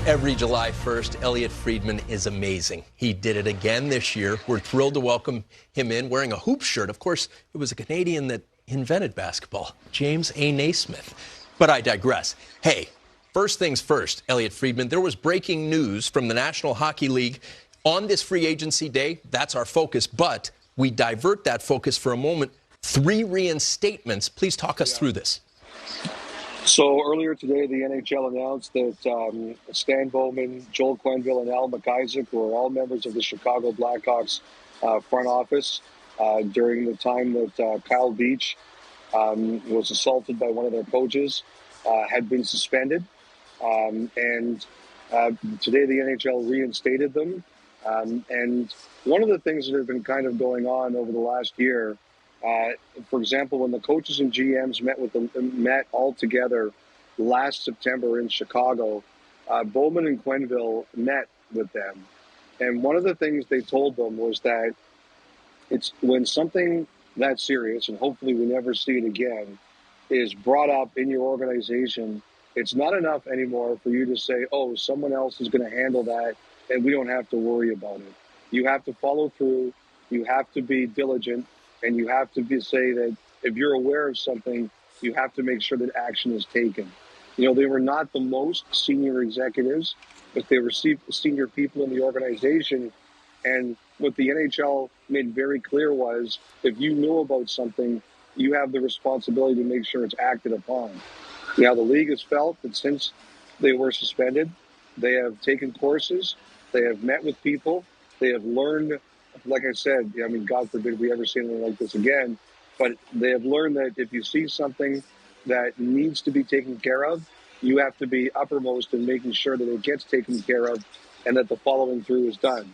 Every July 1st, Elliotte Friedman is amazing. He did it again this year. We're thrilled to welcome him in wearing a hoop shirt. Of course, it was a Canadian that invented basketball, James A. Naismith. But I digress. Hey, first things first, Elliotte Friedman, there was breaking news from the National Hockey League on this free agency day. That's our focus, but we divert that focus for a moment. 3 reinstatements. Please talk us through this. So earlier today, the NHL announced that Stan Bowman, Joel Quenneville, and Al McIsaac, who are all members of the Chicago Blackhawks front office during the time that Kyle Beach was assaulted by one of their coaches, had been suspended. And today the NHL reinstated them. And one of the things that have been kind of going on over the last year, for example, when the coaches and GMs met all together last September in Chicago, Bowman and Quenneville met with them. And one of the things they told them was that it's when something that serious, and hopefully we never see it again, is brought up in your organization, it's not enough anymore for you to say, oh, someone else is going to handle that and we don't have to worry about it. You have to follow through. You have to be diligent. And you have to say that if you're aware of something, you have to make sure that action is taken. You know, they were not the most senior executives, but they were senior people in the organization. And what the NHL made very clear was, if you know about something, you have the responsibility to make sure it's acted upon. Now, the league has felt that since they were suspended, they have taken courses, they have met with people, they have learned. Like I said, I mean, God forbid we ever see anything like this again, but they have learned that if you see something that needs to be taken care of, you have to be uppermost in making sure that it gets taken care of and that the following through is done.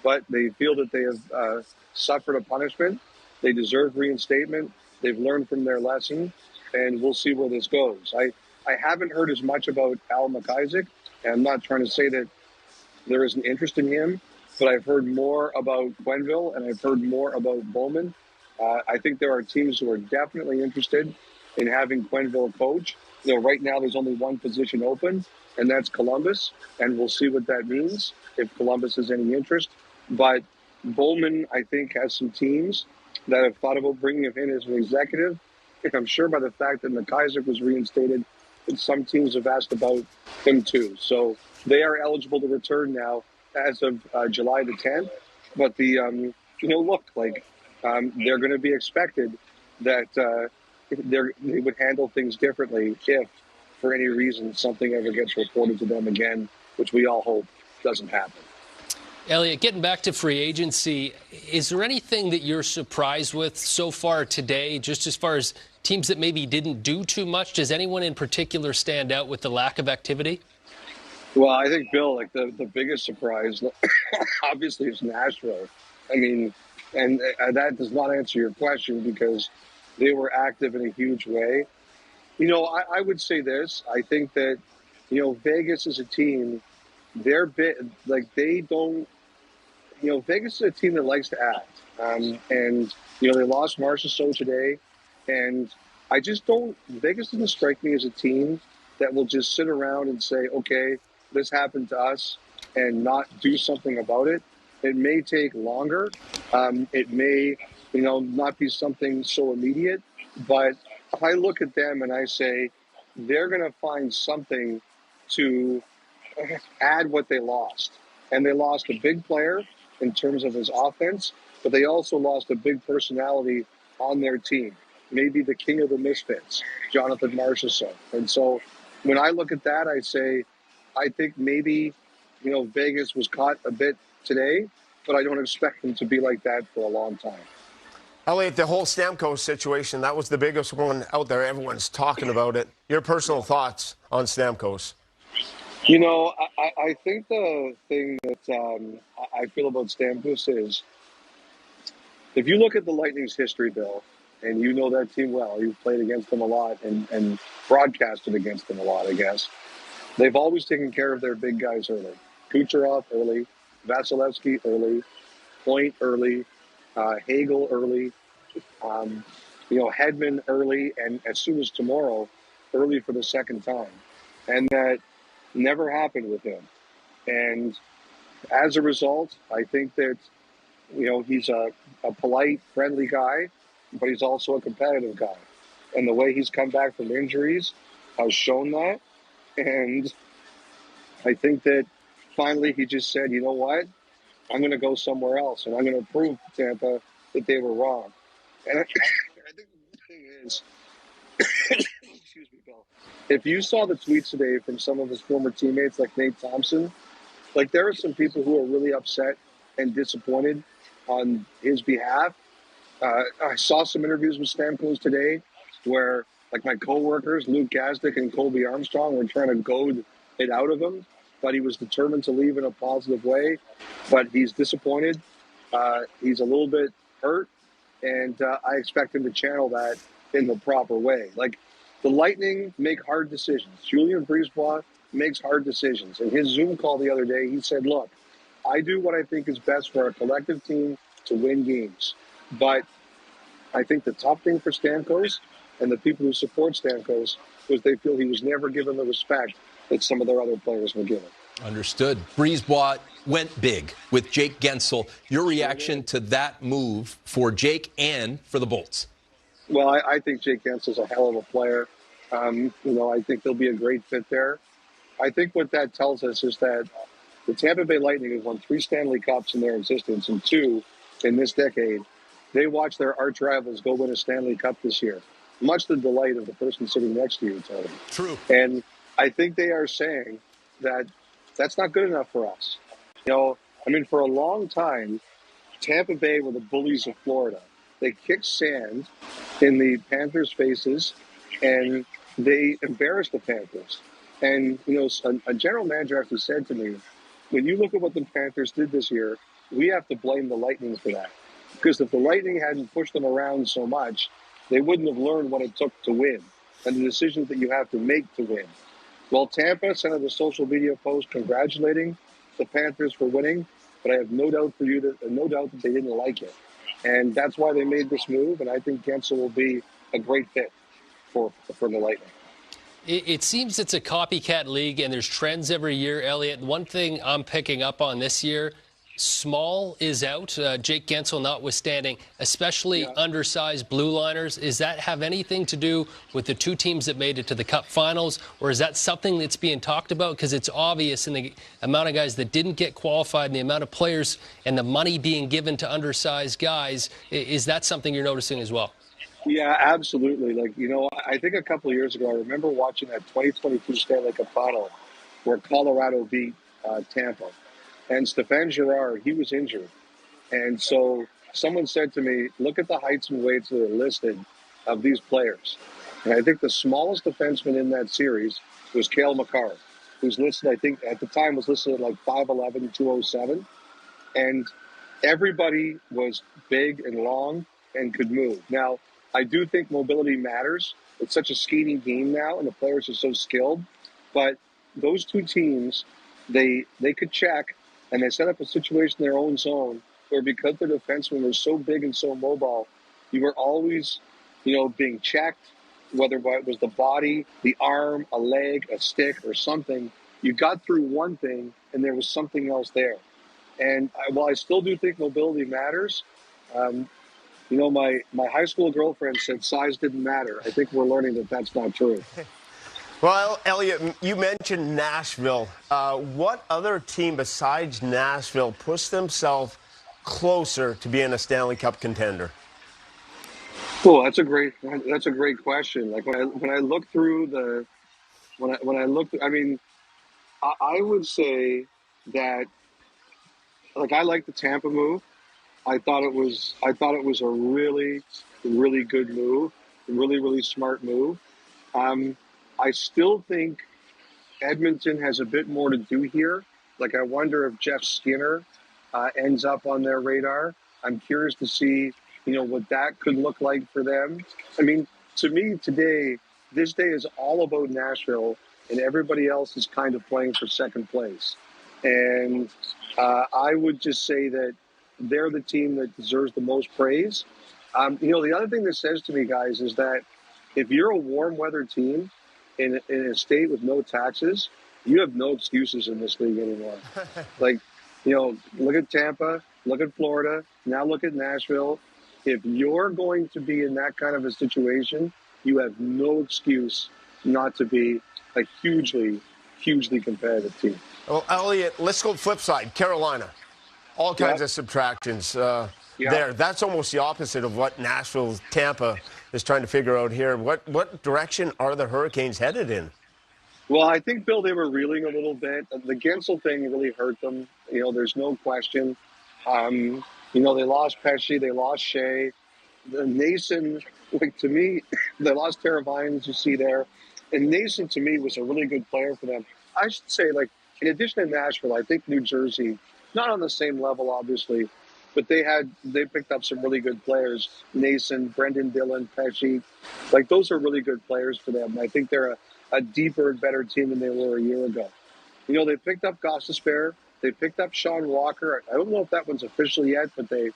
But they feel that they have suffered a punishment. They deserve reinstatement. They've learned from their lesson, and we'll see where this goes. I haven't heard as much about Al McIsaac, and I'm not trying to say that there isn't interest in him, but I've heard more about Quenneville and I've heard more about Bowman. I think there are teams who are definitely interested in having Quenneville coach. You know, right now there's only one position open, and that's Columbus, and we'll see what that means if Columbus has any interest. But Bowman, I think, has some teams that have thought about bringing him in as an executive. And I'm sure by the fact that McIsaac was reinstated, that some teams have asked about him too. So they are eligible to return now as of July the 10th. But they're going to be expected that they would handle things differently if, for any reason, something ever gets reported to them again, which we all hope doesn't happen. Elliotte, getting back to free agency, is there anything that you're surprised with so far today, just as far as teams that maybe didn't do too much? Does anyone in particular stand out with the lack of activity? Well, I think, Bill, like the biggest surprise, obviously, is Nashville. I mean, and that does not answer your question because they were active in a huge way. You know, I would say this. I think that, you know, Vegas is a team, they're they don't, you know, Vegas is a team that likes to act. And, you know, they lost Marchessault today. And I just don't, Vegas doesn't strike me as a team that will just sit around and say, okay, this happened to us and not do something about it. It may take longer. It may, you know, not be something so immediate. But I look at them and I say, they're going to find something to add what they lost. And they lost a big player in terms of his offense, but they also lost a big personality on their team. Maybe the king of the misfits, Jonathan Marchessault. And so when I look at that, I say, I think maybe, you know, Vegas was caught a bit today, but I don't expect them to be like that for a long time. Elliotte, the whole Stamkos situation, that was the biggest one out there. Everyone's talking about it. Your personal thoughts on Stamkos? You know, I think the thing that I feel about Stamkos is, if you look at the Lightning's history, Bill, and you know that team well, you've played against them a lot and broadcasted against them a lot, I guess. They've always taken care of their big guys early. Kucherov early, Vasilevsky early, Point early, Hagel early, you know, Hedman early, and as soon as tomorrow, early for the second time. And that never happened with him. And as a result, I think that, he's a polite, friendly guy, but he's also a competitive guy. And the way he's come back from injuries has shown that. And I think that finally he just said, you know what? I'm going to go somewhere else, and I'm going to prove to Tampa that they were wrong. And I think the thing is, excuse me, Bill, if you saw the tweets today from some of his former teammates like Nate Thompson, like there are some people who are really upset and disappointed on his behalf. I saw some interviews with Stamkos today where, like, my coworkers, Luke Gazdick and Colby Armstrong, were trying to goad it out of him, but he was determined to leave in a positive way. But he's disappointed. He's a little bit hurt, and I expect him to channel that in the proper way. Like, the Lightning make hard decisions. Julien Brisebois makes hard decisions. In his Zoom call the other day, he said, look, I do what I think is best for a collective team to win games. But I think the top thing for Stamkos and the people who support Stamkos was they feel he was never given the respect that some of their other players were given. Understood. Brisebois went big with Jake Guentzel. Your reaction to that move for Jake and for the Bolts? Well, I think Jake Guentzel's a hell of a player. I think he'll be a great fit there. I think what that tells us is that the Tampa Bay Lightning have won 3 Stanley Cups in their existence and 2 in this decade. They watched their arch rivals go win a Stanley Cup this year, much to the delight of the person sitting next to you, Tony. True. And I think they are saying that that's not good enough for us. For a long time, Tampa Bay were the bullies of Florida. They kicked sand in the Panthers' faces, and they embarrassed the Panthers. And, a general manager actually said to me, when you look at what the Panthers did this year, we have to blame the Lightning for that. Because if the Lightning hadn't pushed them around so much, they wouldn't have learned what it took to win and the decisions that you have to make to win. Well, Tampa sent out a social media post congratulating the Panthers for winning, but I have no doubt that they didn't like it. And that's why they made this move, and I think Guentzel will be a great fit for the Lightning. It seems it's a copycat league, and there's trends every year, Elliot. One thing I'm picking up on this year, small is out, Jake Guentzel notwithstanding, especially undersized blue liners. Does that have anything to do with the 2 teams that made it to the Cup Finals, or is that something that's being talked about? Because it's obvious in the amount of guys that didn't get qualified and the amount of players and the money being given to undersized guys. Is that something you're noticing as well? Yeah, absolutely. I think a couple of years ago, I remember watching that 2022 Stanley Cup Final where Colorado beat Tampa. And Stéphane Girard, he was injured. And so someone said to me, look at the heights and weights that are listed of these players. And I think the smallest defenseman in that series was Cale Makar, who's listed, I think, at the time was listed at like 5'11", 207. And everybody was big and long and could move. Now, I do think mobility matters. It's such a skating game now, and the players are so skilled. But those 2 teams, they could check, and they set up a situation in their own zone where because their defensemen were so big and so mobile, you were always, being checked, whether it was the body, the arm, a leg, a stick, or something. You got through one thing, and there was something else there. And while I still do think mobility matters, my high school girlfriend said size didn't matter. I think we're learning that that's not true. Well, Elliot, you mentioned Nashville. What other team besides Nashville pushed themselves closer to being a Stanley Cup contender? Oh, that's a great question. Like when I look through I would say that, like, I like the Tampa move. I thought it was a really, really good move, really, really smart move. I still think Edmonton has a bit more to do here. Like, I wonder if Jeff Skinner ends up on their radar. I'm curious to see, what that could look like for them. I mean, to me today, this day is all about Nashville, and everybody else is kind of playing for second place. And I would just say that they're the team that deserves the most praise. The other thing that says to me, guys, is that if you're a warm weather team in a state with no taxes, you have no excuses in this league anymore. Like, look at Tampa, look at Florida, now look at Nashville. If you're going to be in that kind of a situation, you have no excuse not to be a hugely, hugely competitive team. Well, Elliot, let's go flip side. Carolina, all kinds of subtractions there. That's almost the opposite of what Nashville, Tampa is trying to figure out here. What direction are the Hurricanes headed in? Well, I think, Bill, they were reeling a little bit. The Gensel thing really hurt them. There's no question. They lost Pesce, they lost Shea. The Nason, to me, they lost Teravainen, as you see there. And Nason, to me, was a really good player for them. I should say, in addition to Nashville, I think New Jersey, not on the same level, obviously, but they picked up some really good players. Nason, Brendan Dillon, Pesce. Those are really good players for them. I think they're a deeper and better team than they were a year ago. They picked up Gostisbehere. They picked up Sean Walker. I don't know if that one's official yet, but they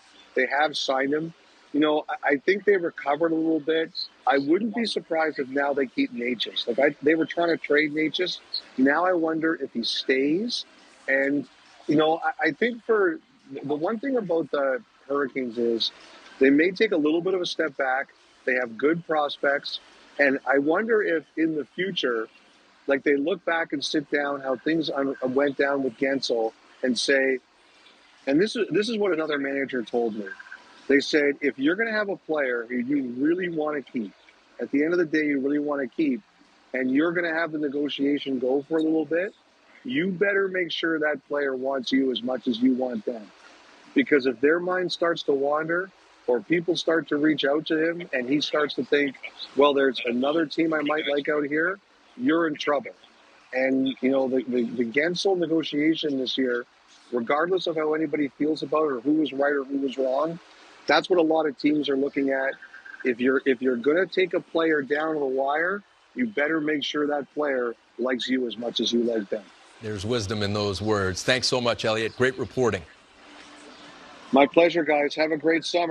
have signed him. I think they recovered a little bit. I wouldn't be surprised if now they keep Necas. They were trying to trade Necas. Now I wonder if he stays. And, I think for the one thing about the Hurricanes is they may take a little bit of a step back. They have good prospects. And I wonder if in the future, they look back and sit down how things went down with Gensel and say, and this is what another manager told me. They said, if you're going to have a player who you really want to keep, at the end of the day you really want to keep, and you're going to have the negotiation go for a little bit, you better make sure that player wants you as much as you want them. Because if their mind starts to wander, or people start to reach out to him and he starts to think, well, there's another team I might like out here, you're in trouble. And, the Gensel negotiation this year, regardless of how anybody feels about it or who was right or who was wrong, that's what a lot of teams are looking at. If you're going to take a player down to the wire, you better make sure that player likes you as much as you like them. There's wisdom in those words. Thanks so much, Elliot. Great reporting. My pleasure, guys. Have a great summer.